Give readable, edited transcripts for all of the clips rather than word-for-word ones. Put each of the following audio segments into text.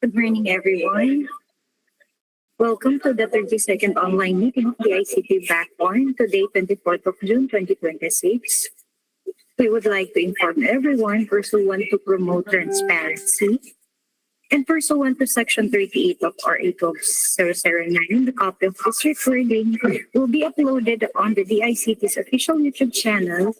Good morning, everyone. Welcome to the 32nd online meeting of the ICT Backbone, today, 24th of June, 2026. We would like to inform everyone pursuant to promote transparency and pursuant to Section 38 of RA 12009, the copy of this recording will be uploaded on the DICT's official YouTube channel.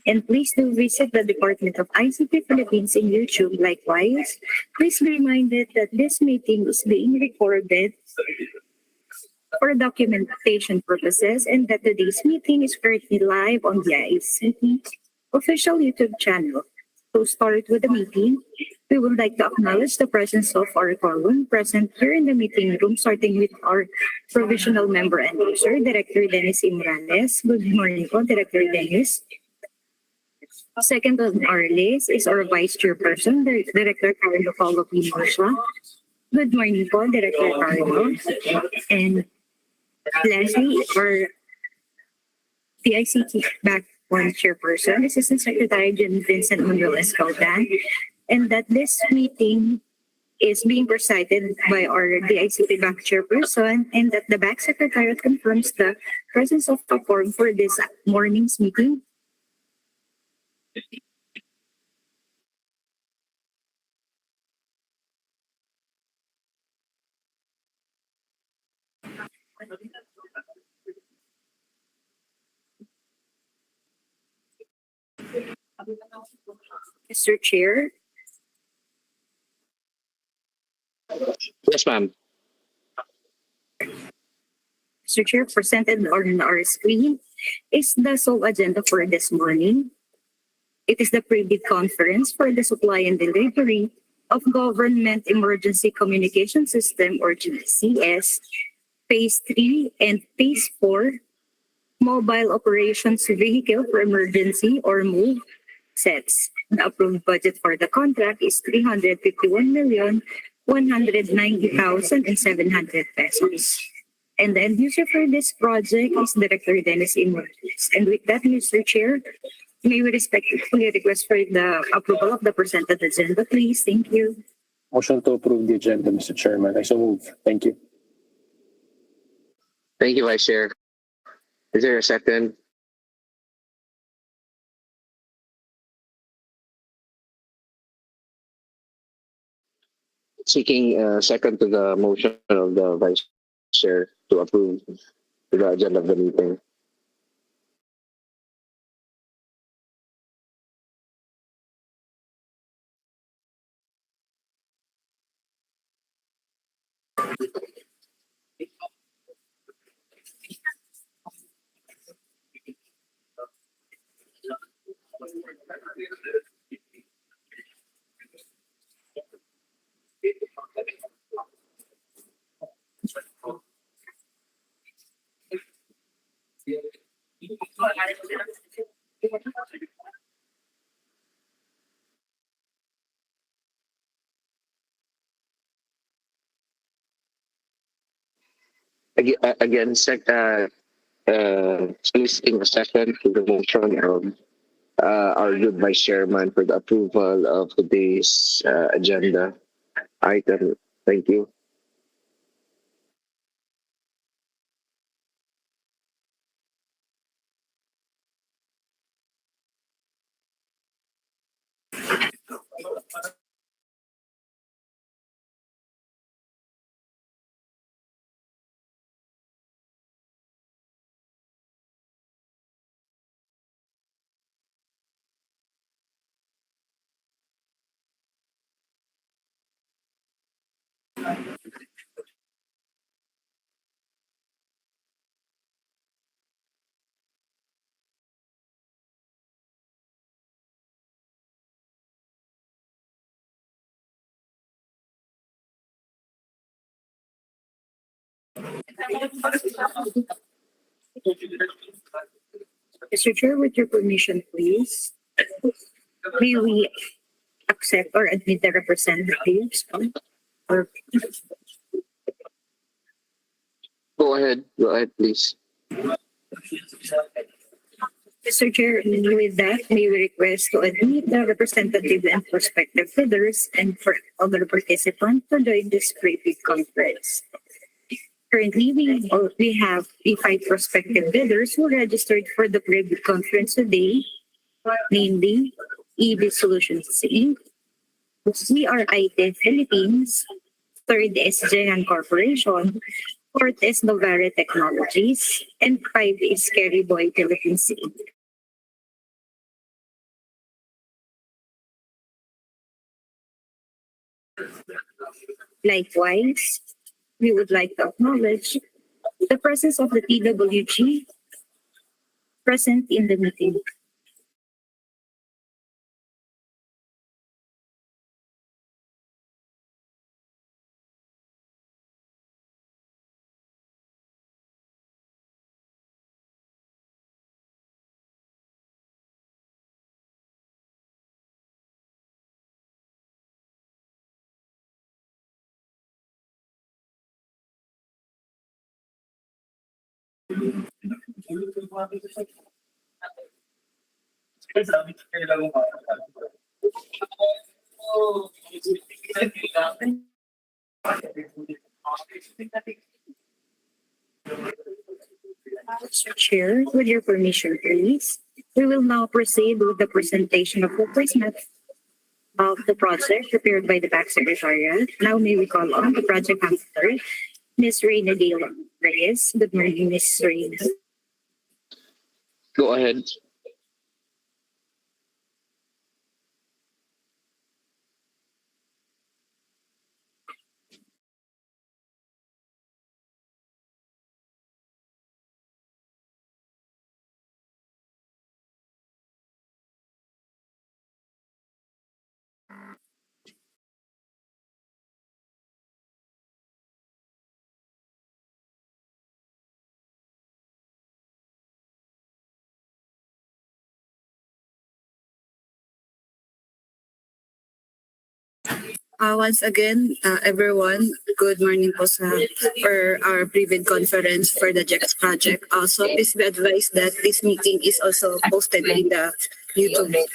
And please do visit the Department of ICT Philippines in YouTube. Likewise, please be reminded that this meeting is being recorded for documentation purposes and that today's meeting is currently live on the ICT official YouTube channel. To start with the meeting, we would like to acknowledge the presence of our quorum present here in the meeting room, starting with our provisional member and user, Director Dennis E. Morales. Good morning po, Director Dennis. Second on our list is our Vice Chairperson, Director Carlo Paulo Pinocha. Good morning po, Director Carlo. And lastly, our DICT Backbone Chairperson, Assistant Secretary John Vincent Manuel Escaldan, and that this meeting is being presided by our DICT Back Chairperson, and that the Back Secretariat confirms the presence of the quorum for this morning's meeting. Mr. Chair, Yes, ma'am. Mr. Chair, presented on our screen is the sole agenda for this morning. It is the pre-bid conference for the supply and delivery of Government Emergency Communication System or GECS Phase 3 and Phase 4 Mobile Operations Vehicle for Emergency or MOVE sets. The approved budget for the contract is 351,190,700 pesos. And the end user for this project is Director Dennis E. Morales. And with that, Mr. Chair, may we respectfully request for the approval of the presented agenda, please. Thank you. Motion to approve the agenda, Mr. Chairman. I so move. Thank you. Thank you, Vice Chair. Is there a second? Seeking a second to the motion of the Vice Chair to approve the agenda of the meeting. Again, soliciting a second to the motion of our good Vice Chairman for the approval of today's agenda item. Thank you. Mr. Chair, with your permission, please, may we accept or admit the representatives? Or Go ahead, please. Mr. Chair, with that, may we request to admit the representative and prospective bidders and for other participants to join this pre-bid conference. Currently, we have the 5 prospective bidders who registered for the pre-bid conference today, namely EV Solutions Inc., We Are IT Philippines, third is Jehan Corporation, fourth is Novare Technologies, and 5 is Carry Boy Philippines Inc. Likewise, we would like to acknowledge the presence of the TWG present in the meeting. Mr. Chair, with your permission, please, we will now proceed with the presentation of the placement of the project prepared by the back secretariat. Now may we call on the project manager, Ms. Reina Dale Reyes. Good morning, Ms. Reina. Go ahead. Once again, everyone, good morning po for our pre-bid conference for the GECS project. Also, please be advised that this meeting is also posted in the YouTube page,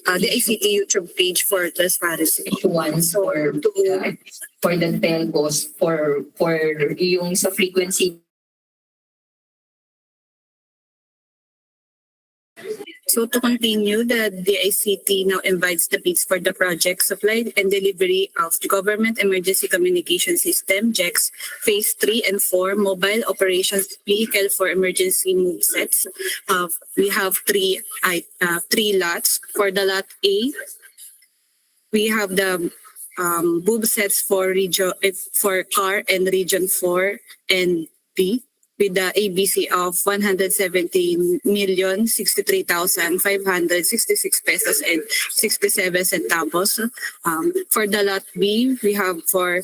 the ICT YouTube page for transparency. Once for the telcos for yung sa frequency. So to continue, the DICT now invites the bids for the project supply and delivery of the Government Emergency Communication System, GECS, Phase 3 and 4 Mobile Operations Vehicle for Emergency Move Sets. We have three lots. For the lot A, we have the move sets for car and region 4 and B, with the ABC of 117,063,566 pesos and 67 centavos. For the lot B, we have for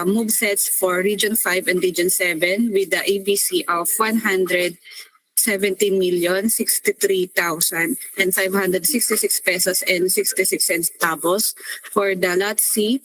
move sets for region 5 and region 7 with the ABC of 117,063,566 pesos and 66 centavos. For the lot C,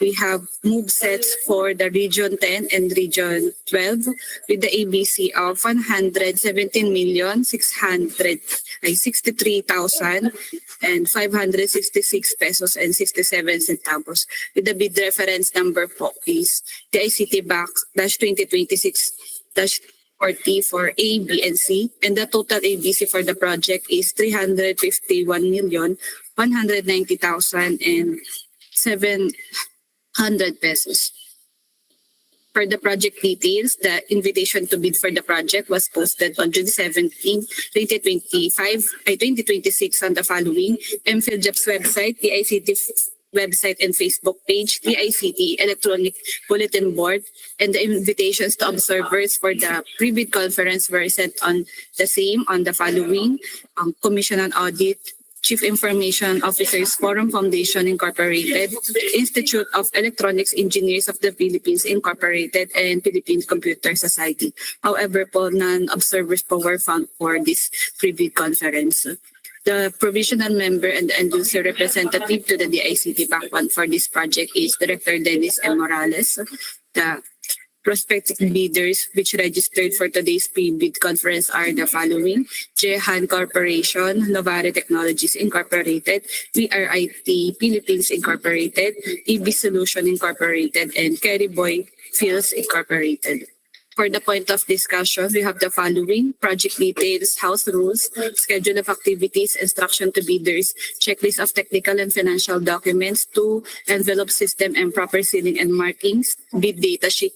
we have move sets for the region 10 and region 12 with the ABC of 117,663,566 pesos and 67 centavos. With the bid reference number po is the ICT BAC-2026-40 for A, B, and C. And the total ABC for the project is 351,190,700 pesos. For the project details, the invitation to bid for the project was posted on June 17, 2026 on the following: MPhilJobs website, the ICT website and Facebook page, the ICT electronic bulletin board, and the invitations to observers for the pre-bid conference were sent on the same on the following: Commission on Audit, Chief Information Officers Forum Foundation Incorporated, Institute of Electronics Engineers of the Philippines Incorporated, and Philippine Computer Society. However po, non-observers po were found for this pre-bid conference. The provisional member and the end-user representative to the DICT Backbone for this project is Director Dennis M. Morales. The prospective bidders which registered for today's pre-bid conference are the following: Jehan Corporation, Novare Technologies Incorporated, VRIT Philippines Incorporated, EB Solution Incorporated, and Carryboy Fields Incorporated. For the point of discussion, we have the following: project details, house rules, schedule of activities, instruction to bidders, checklist of technical and financial documents, 2, envelope system and proper sealing and markings, bid data sheet,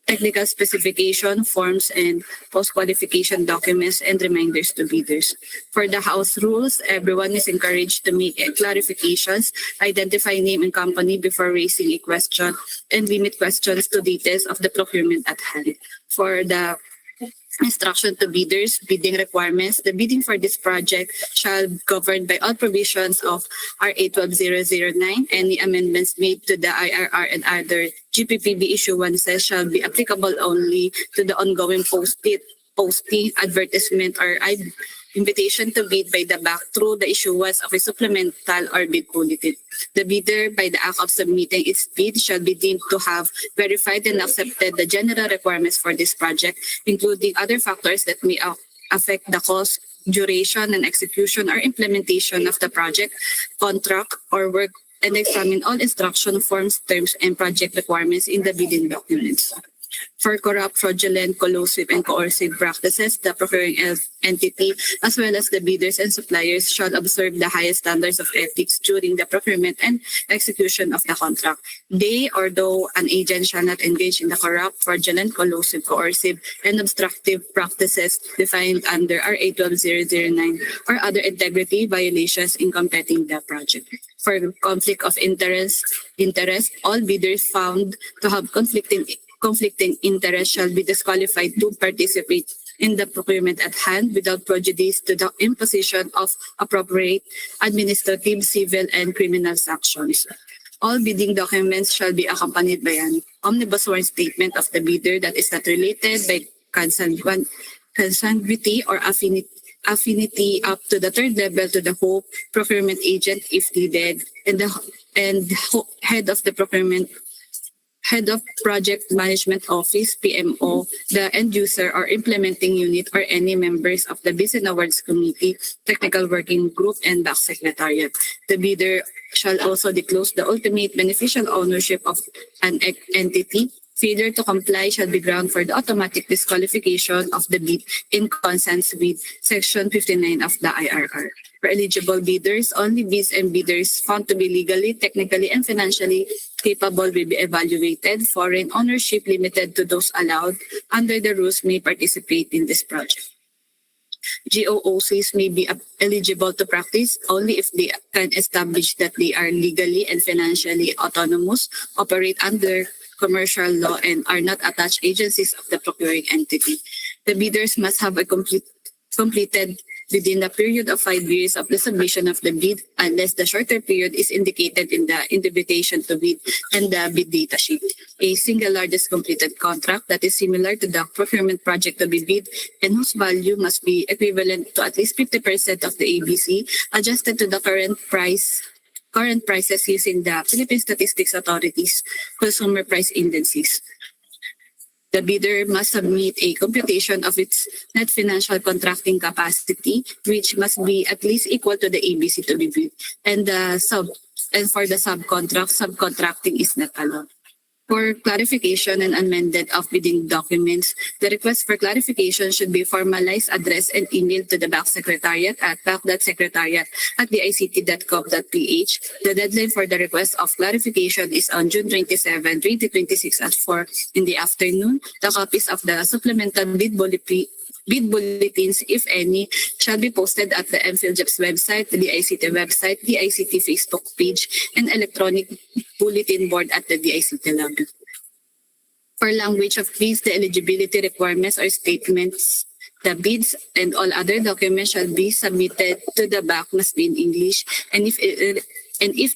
technical specification, forms, and post-qualification documents, and reminders to bidders. For the house rules, everyone is encouraged to make clarifications, identify name and company before raising a question, and limit questions to details of the procurement at hand. For the instruction to bidders, bidding requirements, the bidding for this project shall be governed by all provisions of RA 12009. Any amendments made to the IRR and other GPPB issuances shall be applicable only to the ongoing posting, advertisement, or invitation to bid by the BAC through the issuance of a supplemental or bid bulletin. The bidder, by the act of submitting its bid, shall be deemed to have verified and accepted the general requirements for this project, including other factors that may affect the cost, duration, and execution or implementation of the project, contract, or work, and examine all instruction forms, terms, and project requirements in the bidding documents. For corrupt, fraudulent, collusive, and coercive practices, the procuring entity, as well as the bidders and suppliers, shall observe the highest standards of ethics during the procurement and execution of the contract. They, or though an agent, shall not engage in the corrupt, fraudulent, collusive, coercive, and obstructive practices defined under RA 12009 or other integrity violations in completing the project. For conflict of interest, all bidders found to have conflicting interest shall be disqualified to participate in the procurement at hand without prejudice to the imposition of appropriate administrative, civil, and criminal sanctions. All bidding documents shall be accompanied by an omnibus sworn statement of the bidder that is not related by consanguinity or affinity up to the third level to the whole procurement agent if needed, and head of Project Management Office, PMO, the end user or implementing unit, or any members of the Bids and Awards Committee, Technical Working Group, and Back Secretariat. The bidder shall also disclose the ultimate beneficial ownership of an entity. Failure to comply shall be ground for the automatic disqualification of the bid in consonance with Section 59 of the IRR. For eligible bidders, only bids and bidders found to be legally, technically, and financially capable will be evaluated. Foreign ownership limited to those allowed under the rules may participate in this project. GOOCs may be eligible to practice only if they can establish that they are legally and financially autonomous, operate under commercial law, and are not attached agencies of the procuring entity. The bidders must have completed within the period of 5 years of the submission of the bid, unless the shorter period is indicated in the invitation to bid and the bid data sheet. A single largest completed contract that is similar to the procurement project to be bid and whose value must be equivalent to at least 50% of the ABC, adjusted to the current prices using the Philippine Statistics Authority's consumer price indices. The bidder must submit a computation of its net financial contracting capacity, which must be at least equal to the ABC to be bid. And for the subcontracting is not allowed. For clarification and amendment of bidding documents, the request for clarification should be formalized, addressed, and emailed to the BAC Secretariat at bac.secretariat@dict.gov.ph. The deadline for the request of clarification is on June 27, 2026 at 4 in the afternoon. The copies of the supplemental bid bulletins, if any, shall be posted at the MPhilJEP's website, the DICT website, DICT Facebook page, and electronic bulletin board at the DICT lobby. For language of bids, the eligibility requirements or statements The bids and all other documents shall be submitted to the back must be in English, and if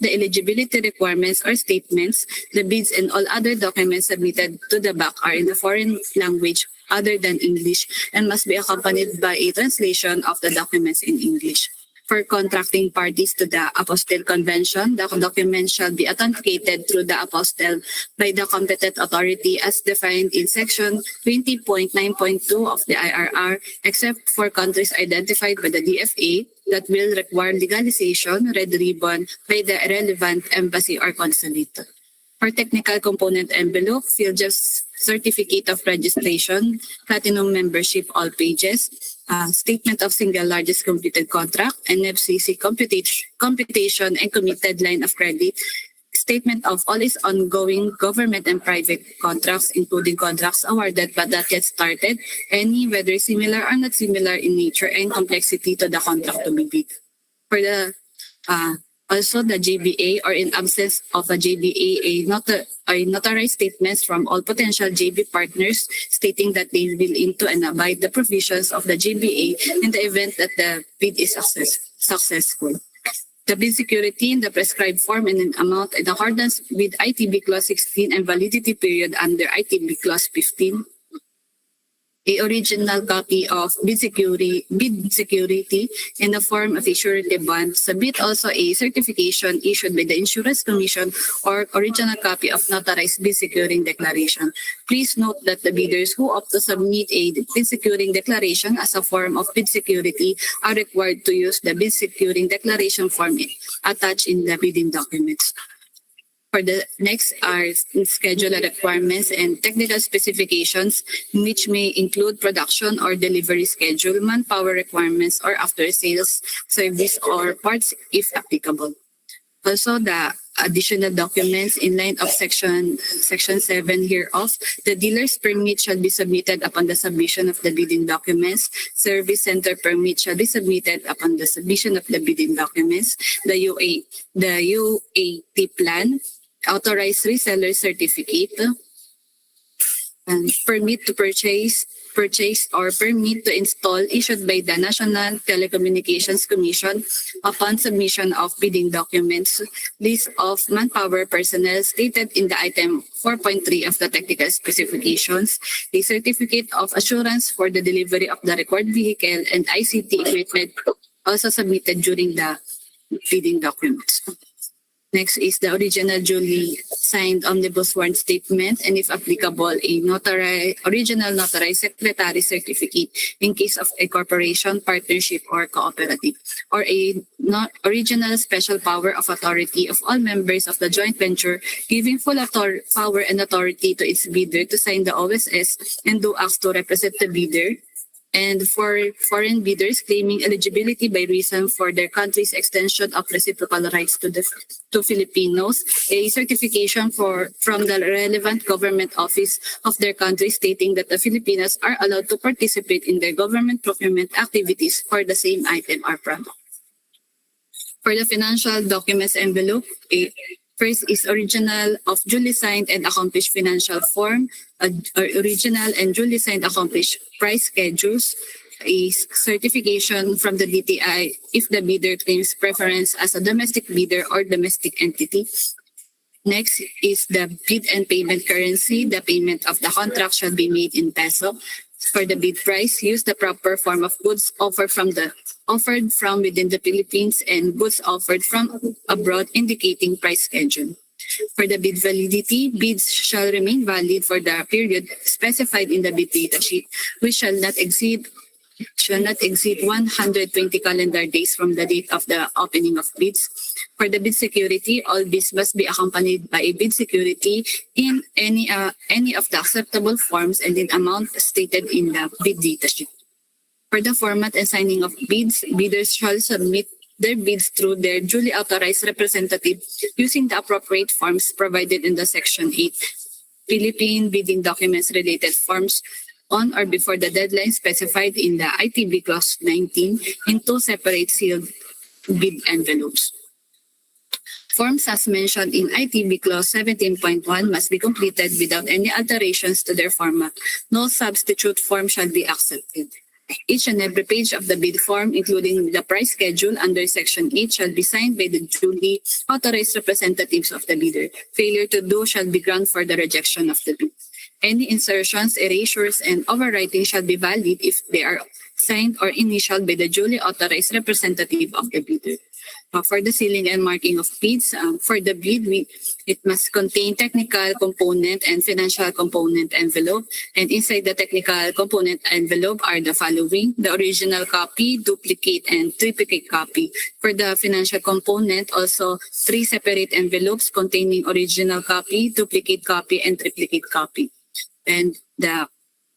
the eligibility requirements or statements, the bids and all other documents submitted to the back are in the foreign language other than English and must be accompanied by a translation of the documents in English. For contracting parties to the Apostille Convention, the document shall be authenticated through the apostille by the competent authority as defined in Section 20.9.2 of the IRR, except for countries identified by the DFA that will require legalization, red ribbon, by the relevant embassy or consulate. For technical component envelope, Philjeph's certificate of registration, platinum membership, all pages, statement of single largest completed contract, NFCC computation and committed line of credit, statement of all its ongoing government and private contracts, including contracts awarded but not yet started, any whether similar or not similar in nature and complexity to the contract to be bid. For the also, the JBA, or in absence of a JBA, a notarized statements from all potential JB partners stating that they will into and abide the provisions of the JBA in the event that the bid is successful. The bid security in the prescribed form and in amount in accordance with ITB Clause 16 and validity period under ITB Clause 15. A original copy of bid security in the form of a surety bond. Submit also a certification issued by the Insurance Commission or original copy of notarized bid securing declaration. Please note that the bidders who opt to submit a bid securing declaration as a form of bid security are required to use the bid securing declaration form attached in the bidding documents. For the next are scheduler requirements and technical specifications, which may include production or delivery schedule, manpower requirements, or after-sales service or parts if applicable. Also, the additional documents in line of section 7 hereof, the dealer's permit shall be submitted upon the submission of the bidding documents. Service center permit shall be submitted upon the submission of the bidding documents. The UAT plan, authorized reseller certificate, and permit to purchase or permit to install issued by the National Telecommunications Commission upon submission of bidding documents, list of manpower personnel stated in the item 4.3 of the technical specifications, a certificate of assurance for the delivery of the required vehicle and ICT equipment also submitted during the bidding documents. Next is the original duly signed omnibus warrant statement and if applicable, a original notarized secretary certificate in case of a corporation, partnership, or cooperative, or a original special power of authority of all members of the joint venture giving full power and authority to its bidder to sign the OSS and do acts to represent the bidder. And for foreign bidders claiming eligibility by reason for their country's extension of reciprocal rights to Filipinos, a certification from the relevant government office of their country stating that the Filipinos are allowed to participate in their government procurement activities for the same item or product. For the financial documents envelope, first is original of duly signed and accomplished financial form, original and duly signed accomplished price schedules, a certification from the DTI if the bidder claims preference as a domestic bidder or domestic entity. Next is the bid and payment currency. The payment of the contract shall be made in peso. For the bid price, use the proper form of goods offered from within the Philippines and goods offered from abroad indicating price schedule. For the bid validity, bids shall remain valid for the period specified in the bid data sheet, which shall not exceed 120 calendar days from the date of the opening of bids. For the bid security, all bids must be accompanied by a bid security in any of the acceptable forms and in amount stated in the bid data sheet. For the format and signing of bids, bidders shall submit their bids through their duly authorized representative using the appropriate forms provided in the Section 8 Philippine bidding documents related forms on or before the deadline specified in the ITB Clause 19 in two separate sealed bid envelopes. Forms as mentioned in ITB Clause 17.1 must be completed without any alterations to their format. No substitute form shall be accepted. Each and every page of the bid form, including the price schedule under Section 8, shall be signed by the duly authorized representatives of the bidder. Failure to do shall be ground for the rejection of the bid. Any insertions, erasures, and overwriting shall be valid if they are signed or initialed by the duly authorized representative of the bidder. For the sealing and marking of bids, for the bid, it must contain technical component and financial component envelope. And inside the technical component envelope are the following: the original copy, duplicate, and triplicate copy. For the financial component, also 3 separate envelopes containing original copy, duplicate copy, and triplicate copy. And the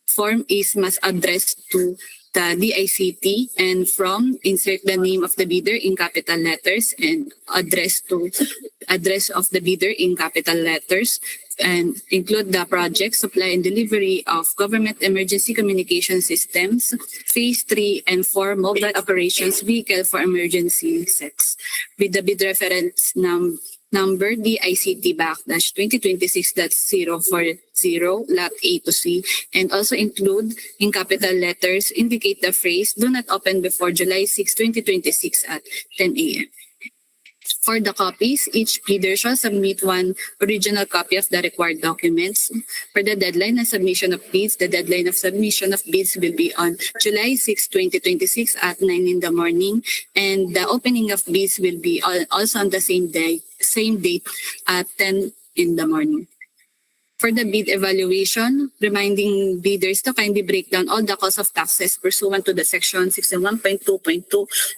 form must address to the DICT, and from insert the name of the bidder in capital letters and address of the bidder in capital letters, and include the project supply and delivery of government emergency communication systems, phase 3 and 4 mobile operations vehicle for emergency GECS, with the bid reference number DICT backdash 2026.040 lot A to C, and also include in capital letters indicate the phrase "do not open before July 6, 2026 at 10 a.m. For the copies, each bidder shall submit 1 original copy of the required documents. For the deadline of submission of bids, the deadline of submission of bids will be on July 6, 2026 at 9 in the morning, and the opening of bids will be also on the same date at 10 in the morning. For the bid evaluation, reminding bidders to kindly break down all the costs of taxes pursuant to the section 61.2.2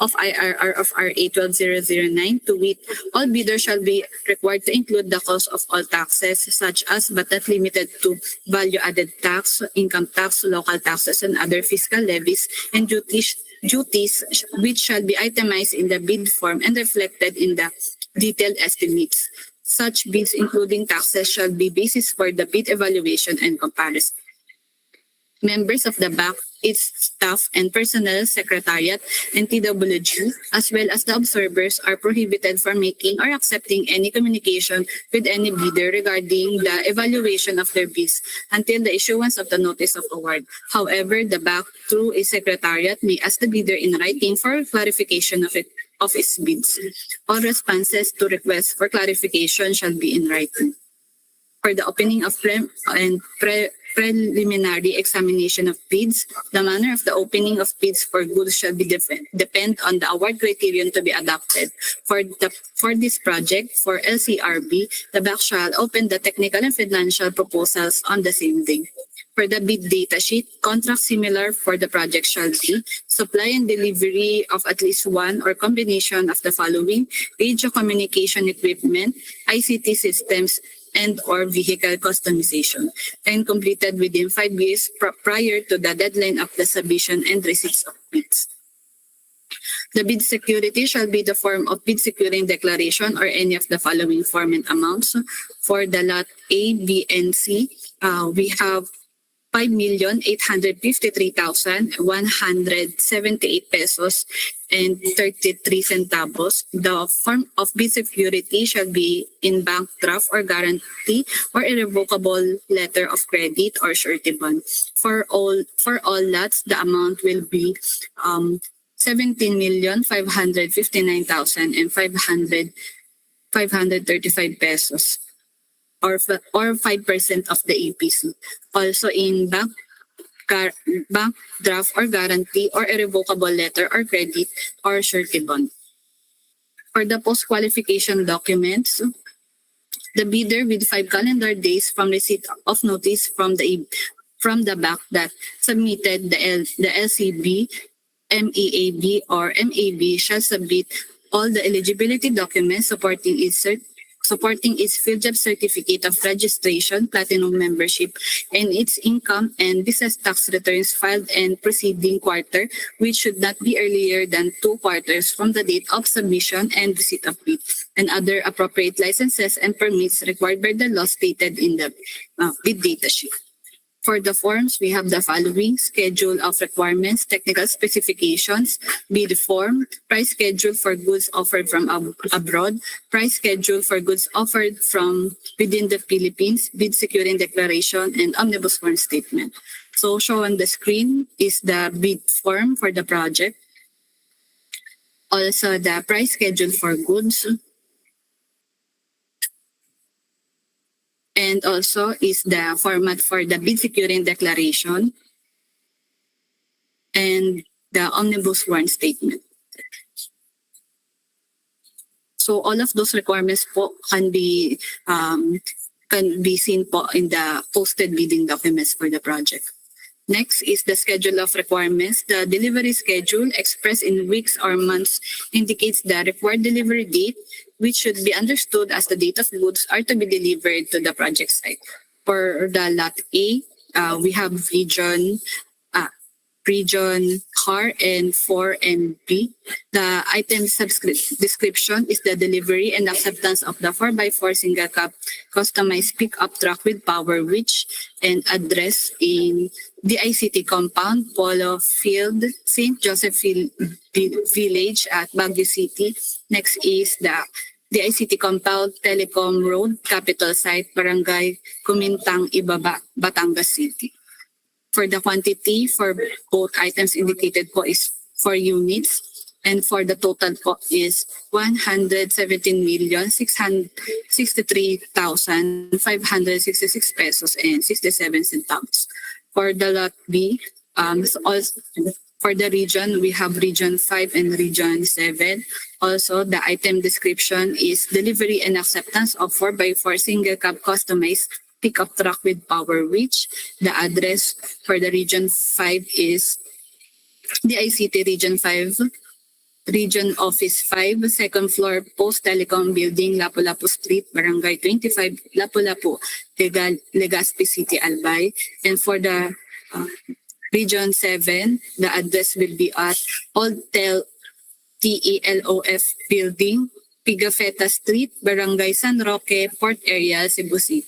of IRR of RA 12009, to wit, all bidders shall be required to include the cost of all taxes, such as but not limited to value-added tax, income tax, local taxes, and other fiscal levies and duties which shall be itemized in the bid form and reflected in the detailed estimates. Such bids, including taxes, shall be basis for the bid evaluation and comparison. Members of the BAC, its staff and personnel, secretariat, and TWG, as well as the observers, are prohibited from making or accepting any communication with any bidder regarding the evaluation of their bids until the issuance of the notice of award. However, the BAC, through a secretariat, may ask the bidder in writing for clarification of its bids. All responses to requests for clarification shall be in writing. For the opening of preliminary examination of bids, the manner of the opening of bids for goods shall be depend on the award criterion to be adopted. For this project, for LCRB, the BAC shall open the technical and financial proposals on the same day. For the bid data sheet, contracts similar for the project shall be supply and delivery of at least one or combination of the following: radio communication equipment, ICT systems, and or vehicle customization, and completed within 5 years prior to the deadline of the submission and receipts of bids. The bid security shall be the form of bid securing declaration or any of the following form and amounts. For the lot A, B, and C, we have 5,853,178 pesos and 33 centavos. The form of bid security shall be in bank draft or guarantee or irrevocable letter of credit or surety bond. For all lots, the amount will be 17,559,535 pesos, or 5% of the APC. Also in bank draft or guarantee or irrevocable letter or credit or surety bond. For the post-qualification documents, the bidder with 5 calendar days from receipt of notice from the bank that submitted the LCB, MEAB, or MAB shall submit all the eligibility documents supporting its field job certificate of registration, platinum membership, and its income and business tax returns filed and preceding quarter, which should not be earlier than 2 quarters from the date of submission and receipt of bid, and other appropriate licenses and permits required by the law stated in the bid data sheet. For the forms, we have the following: schedule of requirements, technical specifications, bid form, price schedule for goods offered from abroad, price schedule for goods offered from within the Philippines, bid securing declaration, and omnibus form statement. So shown on the screen is the bid form for the project. Also the price schedule for goods. And also is the format for the bid securing declaration and the omnibus warrant statement. So all of those requirements po can be seen po in the posted bidding documents for the project. Next is the schedule of requirements. The delivery schedule expressed in weeks or months indicates the required delivery date, which should be understood as the date of goods are to be delivered to the project site. For the lot A, we have region CAR and 4 and B. The item description is the delivery and acceptance of the 4x4 single cab customized pickup truck with power winch and address in the ICT compound, Polo Field, St. Joseph Village at Baguio City. Next is the ICT compound, Telecom Road, Capital Site, Barangay Kumintang, Ibaba, Batangas City. For the quantity for both items indicated po is 4 units, and for the total po is 117,663,566 pesos and 67 centavos. For the lot B, also for the region, we have region 5 and region 7. Also, the item description is delivery and acceptance of 4x4 single cab customized pickup truck with power winch. The address for the region 5 is the ICT region 5, region office 5, second floor, Post Telecom Building, Lapu-Lapu Street, Barangay 25, Lapu-Lapu, Legazpi City, Albay. And for the region 7, the address will be at Old TELOF Building, Pigafetta Street, Barangay San Roque, Port Area, Cebu City.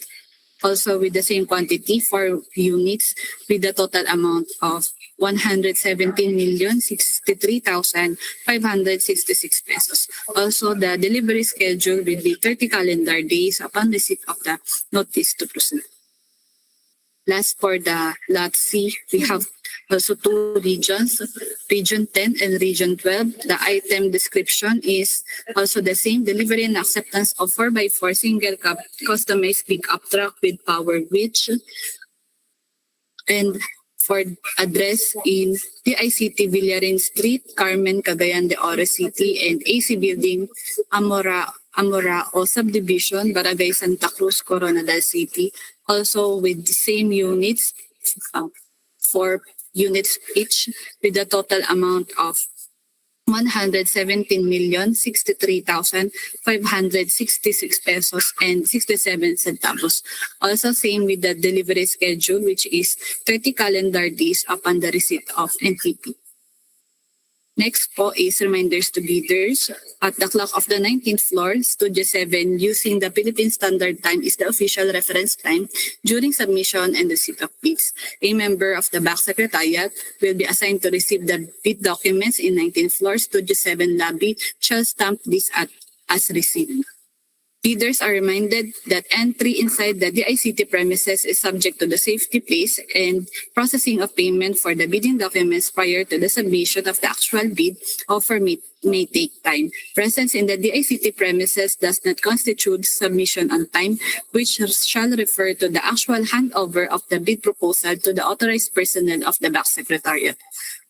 Also with the same quantity, 4 units with the total amount of 117,063,566 pesos. Also, the delivery schedule will be 30 calendar days upon receipt of the notice to proceed. Last, for the lot C, we have also 2 regions, region 10 and region 12. The item description is also the same, delivery and acceptance of 4x4 single cab customized pickup truck with power winch. And for address in the ICT Villarin Street, Carmen, Cagayan de Oro City, and AC Building, Amorao Subdivision, Barangay Santa Cruz, Coronadal City. Also with the same units, 4 units each, with a total amount of 117,063,566 pesos and 67 centavos. Also same with the delivery schedule, which is 30 calendar days upon the receipt of NTP. Next po is reminders to bidders. At the clock of the 19th floor, Studio 7, using the Philippine Standard Time is the official reference time during submission and receipt of bids. A member of the back secretariat will be assigned to receive the bid documents in 19th floor, Studio 7 lobby, shall stamp this as received. Bidders are reminded that entry inside the DICT premises is subject to the safety place, and processing of payment for the bidding documents prior to the submission of the actual bid offer may take time. Presence in the DICT premises does not constitute submission on time, which shall refer to the actual handover of the bid proposal to the authorized personnel of the back secretariat.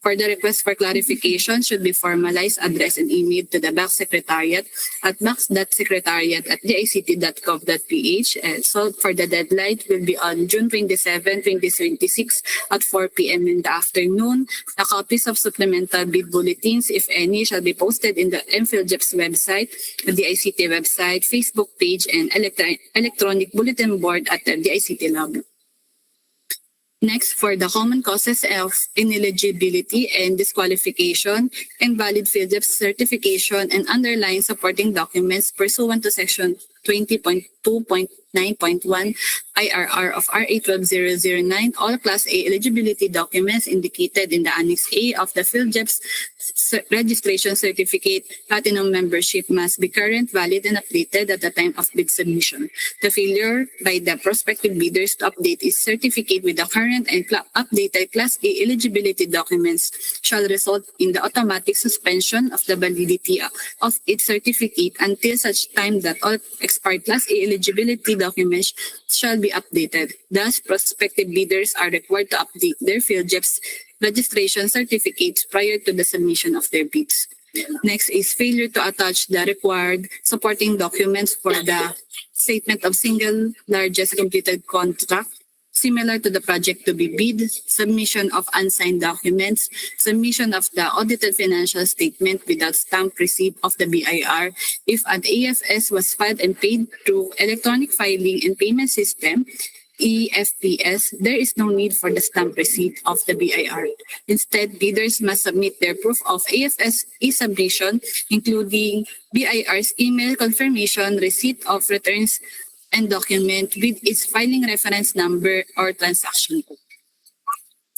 For the request for clarification should be formalized, addressed, and emailed to the back secretariat at back.secretariat@dict.gov.ph. And so for the deadline will be on June 27, 2026 at 4 p.m. in the afternoon. The copies of supplemental bid bulletins, if any, shall be posted in the MPhilJEP's website, the DICT website, Facebook page, and electronic bulletin board at the DICT lobby. Next, for the common causes of ineligibility and disqualification, invalid PhilJEP's certification and underlying supporting documents pursuant to Section 20.2.9.1 IRR of RA 12009, all Class A eligibility documents indicated in the Annex A of the PhilJEPS registration certificate platinum membership must be current, valid, and updated at the time of bid submission. The failure by the prospective bidders to update its certificate with the current and updated Class A eligibility documents shall result in the automatic suspension of the validity of its certificate until such time that all expired Class A eligibility documents shall be updated. Thus, prospective bidders are required to update their PhilJEPS registration certificates prior to the submission of their bids. Next is failure to attach the required supporting documents for the statement of single largest completed contract similar to the project to be bid, submission of unsigned documents, submission of the audited financial statement without stamp receipt of the BIR. If an AFS was filed and paid through electronic filing and payment system, EFPS, there is no need for the stamp receipt of the BIR. Instead, bidders must submit their proof of AFS e-submission, including BIR's email confirmation, receipt of returns, and document with its filing reference number or transaction code.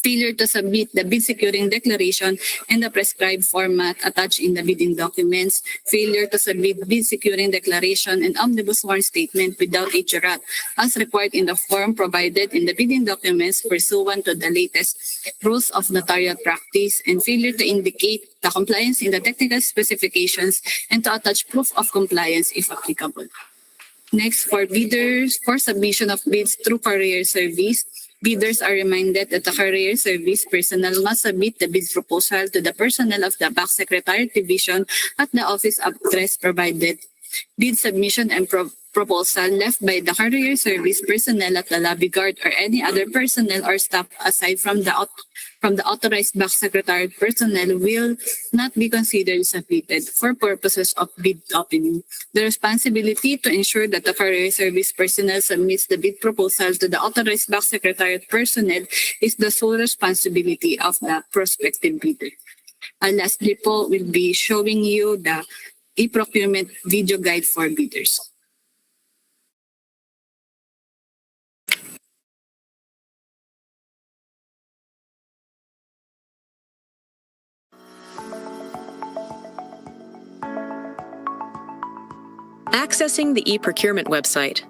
Failure to submit the bid securing declaration in the prescribed format attached in the bidding documents, failure to submit bid securing declaration and omnibus warrant statement without a jurat as required in the form provided in the bidding documents pursuant to the latest rules of notarial practice, and failure to indicate the compliance in the technical specifications and to attach proof of compliance if applicable. Next, for bidders, for submission of bids through courier service, bidders are reminded that the courier service personnel must submit the bid proposal to the personnel of the Back Secretariat Division at the office address provided. Bid submission and proposal left by the courier service personnel at the lobby guard or any other personnel or staff aside from the authorized Back Secretariat personnel will not be considered submitted for purposes of bid opening. The responsibility to ensure that the courier service personnel submits the bid proposal to the authorized Back Secretariat personnel is the sole responsibility of the prospective bidder. And lastly po, we'll be showing you the e-procurement video guide for bidders. Accessing the e-procurement website.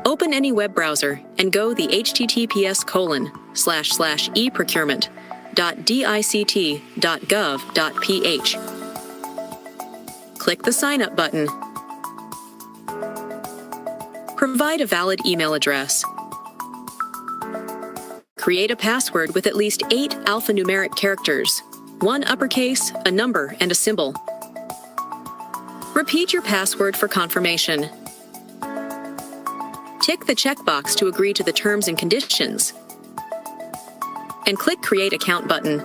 Open any web browser and go the https://eprocurement.dict.gov.ph. Click the Sign Up button. Provide a valid email address. Create a password with at least 8 alphanumeric characters, 1 uppercase, a number, and a symbol. Repeat your password for confirmation. Tick the checkbox to agree to the terms and conditions. And click Create Account button.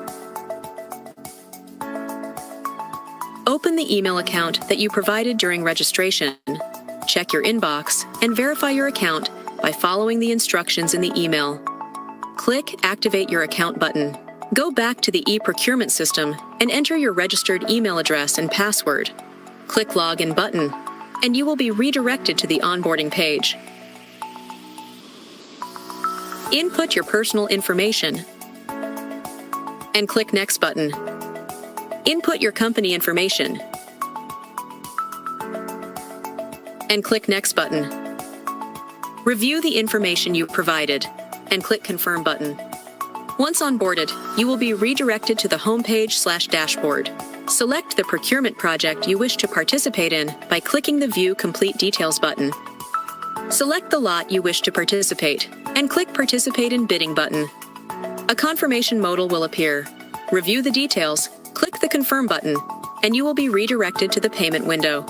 Open the email account that you provided during registration. Check your inbox and verify your account by following the instructions in the email. Click Activate Your Account button. Go back to the e-procurement system and enter your registered email address and password. Click Login button, and you will be redirected to the onboarding page. Input your personal information and click Next button. Input your company information and click Next button. Review the information you provided and click Confirm button. Once onboarded, you will be redirected to the homepage/dashboard. Select the procurement project you wish to participate in by clicking the View Complete Details button. Select the lot you wish to participate and click Participate in Bidding button. A confirmation modal will appear. Review the details, click the Confirm button, and you will be redirected to the payment window.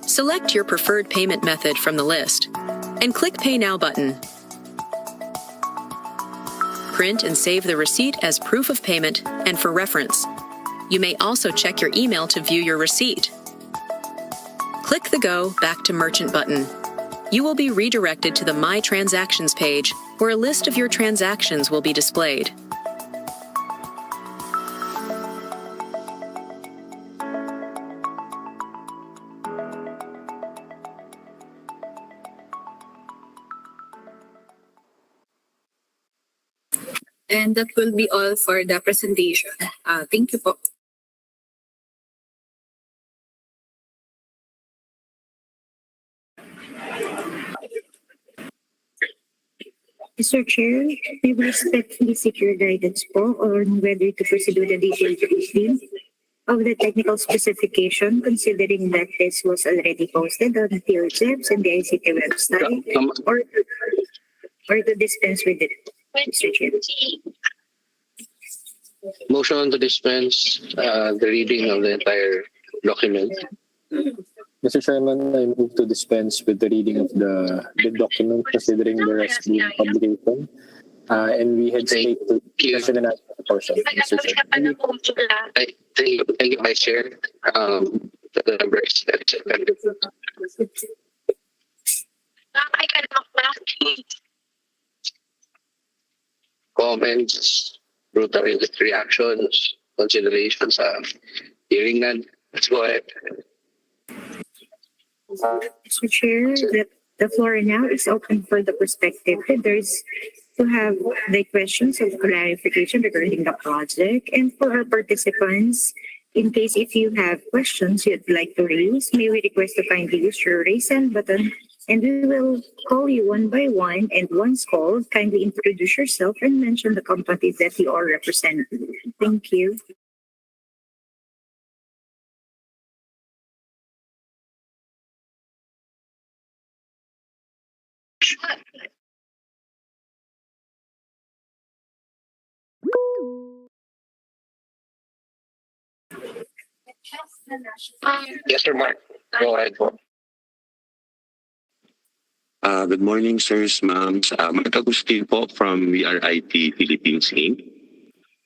Select your preferred payment method from the list and click Pay Now button. Print and save the receipt as proof of payment and for reference. You may also check your email to view your receipt. Click the Go Back to Merchant button. You will be redirected to the My Transactions page, where a list of your transactions will be displayed. And that will be all for the presentation. Thank you po. Mr. Chair, we respectfully seek your guidance po on whether to proceed with the detailed briefing of the technical specification, considering that this was already posted on the GECS and the ICT website, or to dispense with it, Mr. Chair. Motion to dispense the reading of the entire document. Mr. Chairman, I move to dispense with the reading of the document considering the rest being publication. And we had Thank straight to you. question and answer portion, Mr. Chairman. Thank you, Vice Chair. The members that comments, brutal reactions, considerations, hearing none. Let's go ahead. Mr. Chair, the floor now is open for the prospective bidders to have the questions of clarification regarding the project. And for our participants, in case if you have questions you'd like to raise, may we request to kindly use your raise hand button, and we will call you one by one. And once called, kindly introduce yourself and mention the company that you are representing. Thank you. Yes, sir, Mark. Go ahead. Good morning, sirs, ma'ams. Mark Agustin po from VRIT Philippines Inc.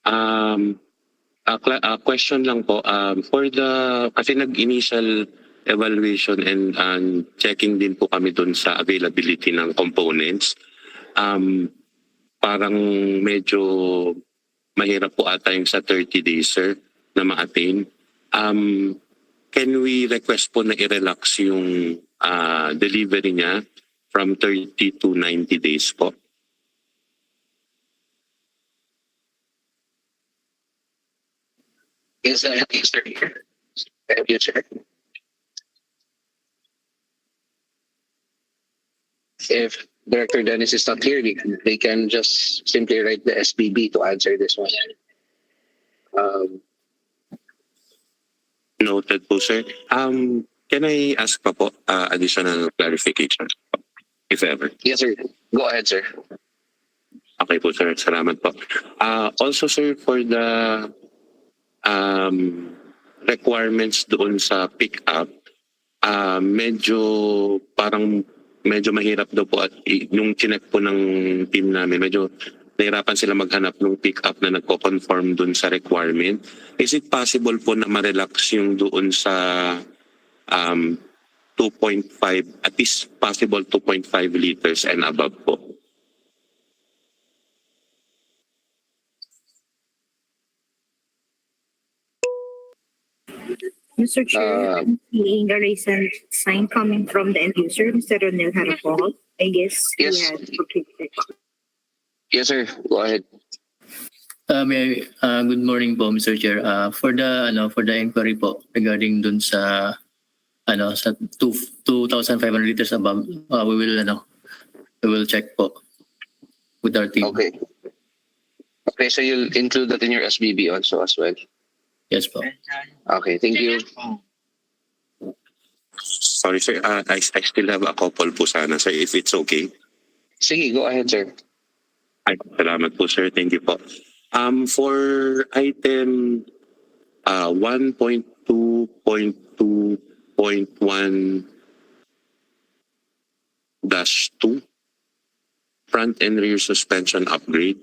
A question lang po, for the, kasi nag-initial evaluation and checking din po kami dun sa availability ng components. Parang medyo mahirap po ata yung sa 30 days, sir, na ma-attain. Can we request po na i-relax yung delivery niya from 30 to 90 days po? Is that an answer here? Have you checked? If Director Dennis is not here, they can just simply write the SBB to answer this one. Noted po, sir. Can I ask pa po additional clarification, if ever? Yes, sir. Go ahead, sir. Okay po, sir. Salamat po. Also, sir, for the requirements doon sa pick-up, medyo mahirap daw po at yung chinek po ng team namin, medyo nahirapan sila maghanap ng pick-up na nagko-conform doon sa requirement. Is it possible po na ma-relax yung doon sa 2.5, at least possible 2.5 liters and above po? Mr. Chair, I'm seeing a recent sign coming from the end user, Mr. Ronel Harapol. I guess Yes. he had completed. Yes, sir. Go ahead. Good morning po, Mr. Chair. For the inquiry po regarding dun sa sa 2,500 liters above, we will check po with our team. Okay. Okay, so you'll include that in your SBB also as well. Yes po. Okay, thank you. Sorry, sir. I still have a couple po sana, sir, if it's okay. Sige, go ahead, sir. Ay, salamat po, sir. Thank you po. For item 1.2.2.1-2, front and rear suspension upgrade.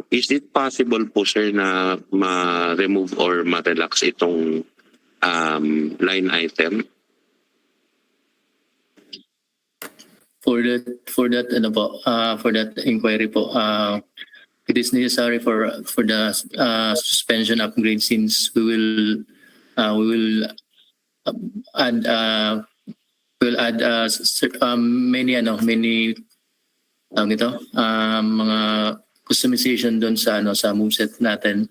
Is it possible po, sir, na ma-remove or ma-relax itong line item? For that inquiry po, it is necessary for the suspension upgrade, since we will add many mga customization doon sa sa moveset natin,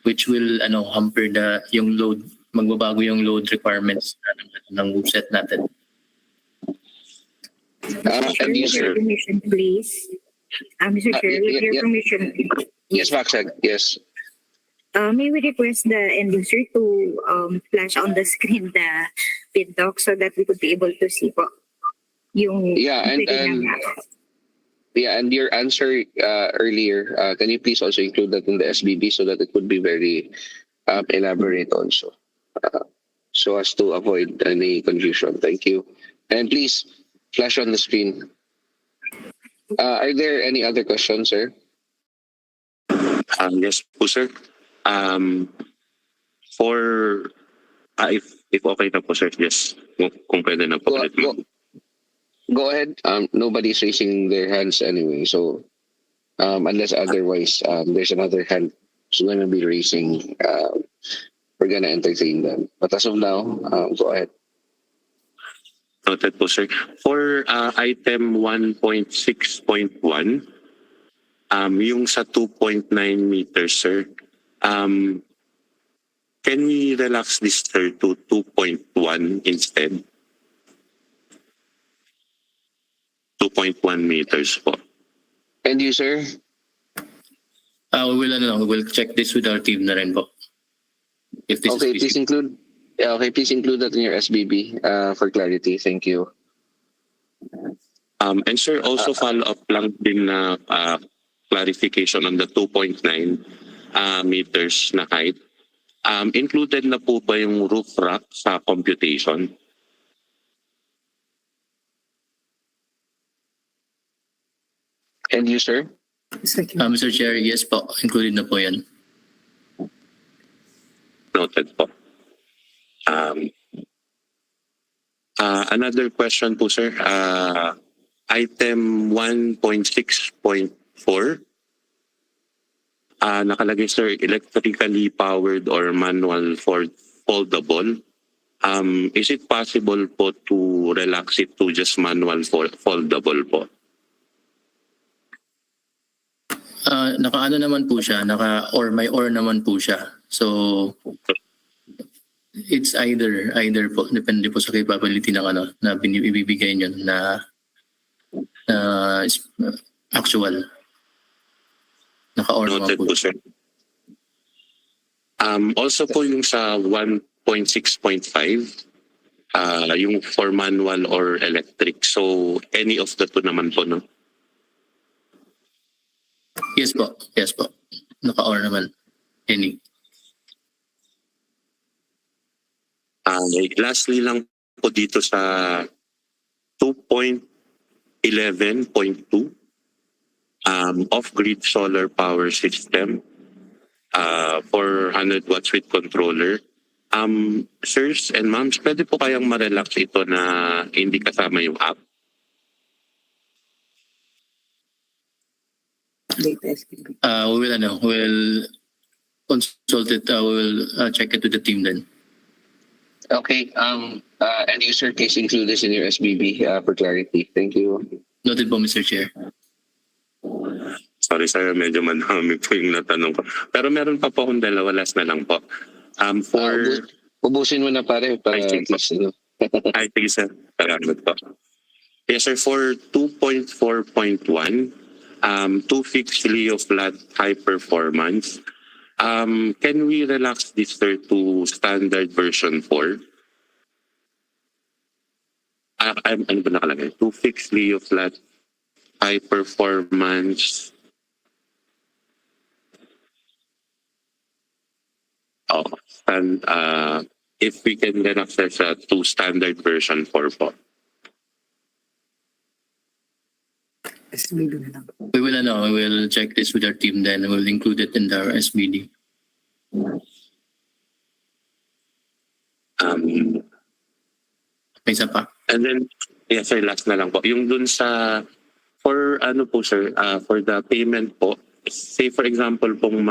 which will hamper yung load, magbabago yung load requirements ng moveset natin. And you, With your sir. permission, please. Mr. Chair, with your yeah. permission, Yes, Maxag. Yes. may we request the end user to flash on the screen the pin doc so that we could be able to see po yung Yeah, and your answer earlier, can you please also include that in the SBB so that it would be very elaborate also, so as to avoid any confusion. Thank you. And please flash on the screen. Are there any other questions, sir? Yes po, sir. For if okay na po, sir, yes, kung pwede na po ulit. Go ahead. Nobody's raising their hands anyway, so unless otherwise there's another hand who's going to be raising, we're going to entertain them. But as of now, go ahead. Noted po, sir. For item 1.6.1, yung sa 2.9 meters, sir, can we relax this, sir, to 2.1 instead? 2.1 meters po. And you, sir? We will check this with our team na rin po. If this Okay, is please include. Yeah, okay, please include that in your SBB for clarity. Thank you. And sir, also follow up lang din na clarification on the 2.9 meters na height. Included na po ba yung roof rack sa computation? And you, sir? Mr. Chair, yes po, included na po yan. Noted po. Another question po, sir. Item 1.6.4. Nakalagay, sir, electrically powered or manual foldable. Is it possible po to relax it to just manual foldable po? Naka naman po siya, may or naman po siya. So it's either po, depende po sa capability ng na ibibigay niyo na actual. Naka-or naman po, sir. Also po yung sa 1.6.5, yung for manual or electric. So any of the two naman po, no? Yes po. Naka-or naman. Any. Lastly lang po dito sa 2.11.2, off-grid solar power system, 400 watts with controller. Sirs and ma'ams, pwede po kayang ma-relax ito na hindi kasama yung app? We will consult it. We will check it with the team then. Okay. And you, sir, please include this in your SBB for clarity. Thank you. Noted po, Mr. Chair. Sorry, sir, medyo madami po yung natanong ko. Pero meron pa po akong dalawa, last na lang po. Ubusin mo na pare para I think at least, I think, sir. Salamat po. Yes, sir, for 2.4.1, two fixed Leo flat high performance. Can we relax this, sir, to standard version 4? Ano ba nakalagay? Two fixed Leo flat high performance. And if we can then access to standard version 4 po. We will check this with our team then. We'll include it in our SBD. May isa pa. And then, yes, sir, last na lang po. Yung dun sa, for ano po, sir, for the payment po, say for example pong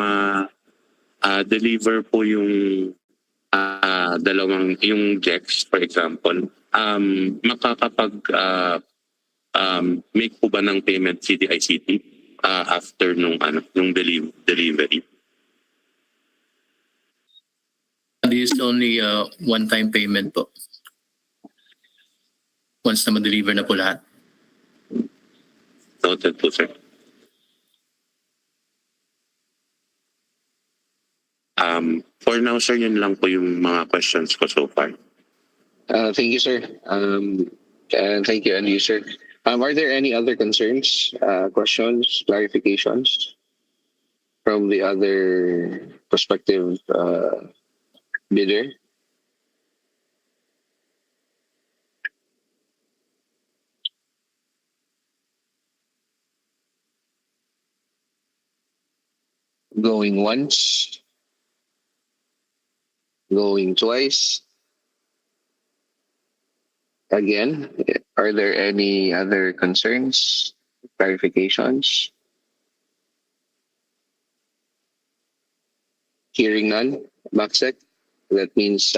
deliver po yung yung GECS, for example, makakapag make po ba ng payment CDICT after nung delivery. This is only one-time payment po. Once na ma-deliver na po lahat. Noted po, sir. For now, sir, yun lang po yung mga questions ko so far. Thank you, sir. And thank you, and you, sir. Are there any other concerns, questions, clarifications from the other prospective bidder? Going once, going twice. Again, are there any other concerns, clarifications? Hearing none, Maxek, that means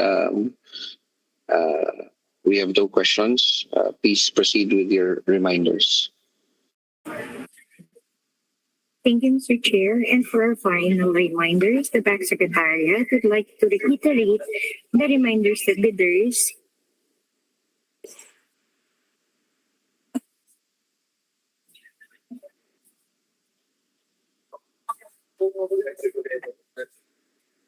we have no questions. Please proceed with your reminders. Thank you, Mr. Chair. And for our final reminders, the Back Secretariat would like to reiterate the reminders that bidders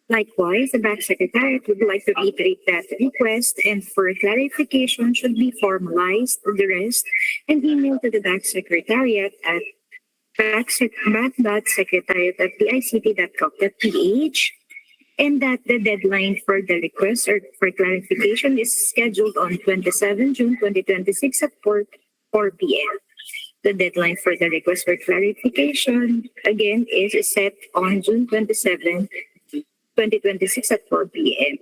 Likewise, the Back Secretariat would like to reiterate that the request and for clarification should be formalized, addressed, and emailed to the Back Secretariat at back.secretariat@dict.gov.ph, and that the deadline for the request or for clarification is scheduled on 27 June 2026 at 4 p.m. The deadline for the request for clarification, again, is set on June 27, 2026 at 4 p.m.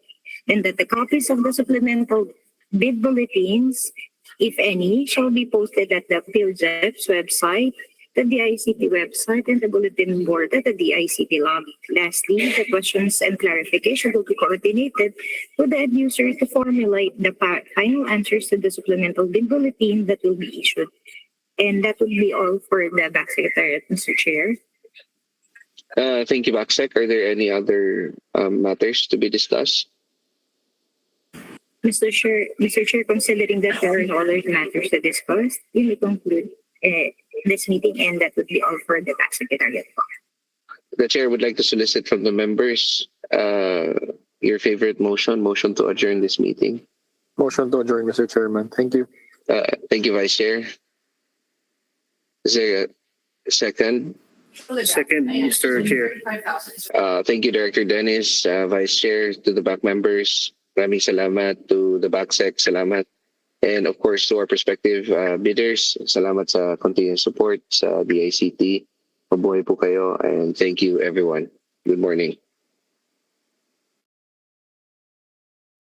And that the copies of the supplemental bid bulletins, if any, shall be posted at the PhilJEP's website, the DICT website, and the bulletin board at the DICT lobby. Lastly, the questions and clarification will be coordinated with the end user to formulate the final answers to the supplemental bid bulletin that will be issued. And that would be all for the Back Secretariat, Mr. Chair. Thank you, Baksek. Are there any other matters to be discussed? Mr. Chair, considering that there are no other matters to discuss, we may conclude this meeting, and that would be all for the Back Secretariat. The chair would like to solicit from the members your favorite motion to adjourn this meeting. Motion to adjourn, Mr. Chairman. Thank you. Thank you, Vice Chair. Is there a second? Second, Mr. Chair. Thank you, Director Dennis, Vice Chair, to the back members. Maraming salamat to the backsec. Salamat. And of course, to our prospective bidders, salamat sa continuous support sa DICT. Mabuhay po kayo, and thank you, everyone. Good morning.